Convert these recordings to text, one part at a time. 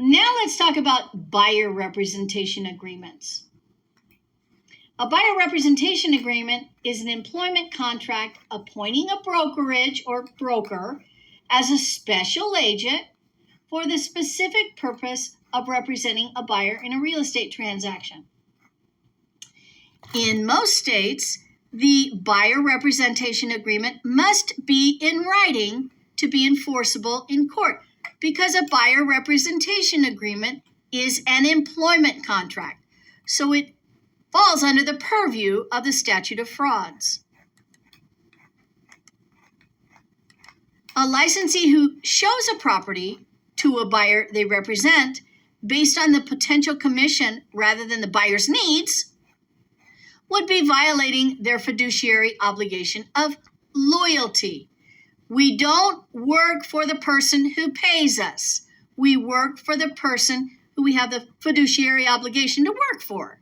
Now let's talk about buyer representation agreements. A buyer representation agreement is an employment contract appointing a brokerage or broker as a special agent for the specific purpose of representing a buyer in a real estate transaction. In most states, the buyer representation agreement must be in writing to be enforceable in court, because a buyer representation agreement is an employment contract, so it falls under the purview of the statute of frauds. A licensee who shows a property to a buyer they represent based on the potential commission rather than the buyer's needs would be violating their fiduciary obligation of loyalty. We don't work for the person who pays us. We work for the person who we have the fiduciary obligation to work for.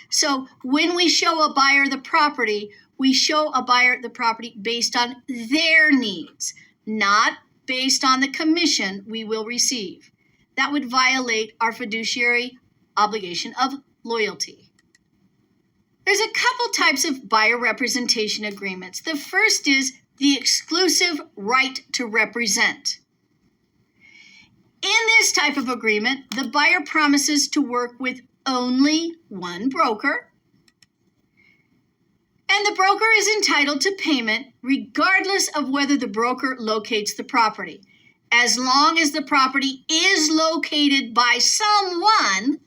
So when we show a buyer the property, we show a buyer the property based on their needs, not based on the commission we will receive. That would violate our fiduciary obligation of loyalty. There's a couple types of buyer representation agreements. The first is the exclusive right to represent. In this type of agreement, the buyer promises to work with only one broker, and the broker is entitled to payment regardless of whether the broker locates the property. As long as the property is located by someone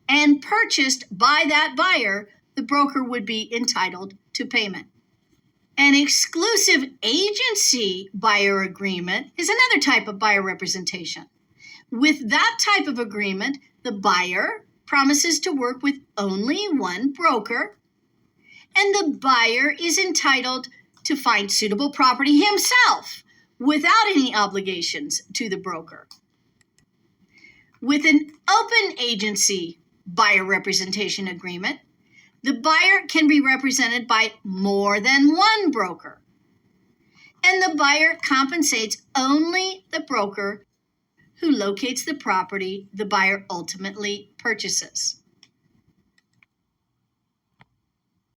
and purchased by that buyer, the broker would be entitled to payment. An exclusive agency buyer agreement is another type of buyer representation. With that type of agreement, the buyer promises to work with only one broker, and the buyer is entitled to find suitable property himself without any obligations to the broker. With an open agency buyer representation agreement, the buyer can be represented by more than one broker, and the buyer compensates only the broker who locates the property the buyer ultimately purchases.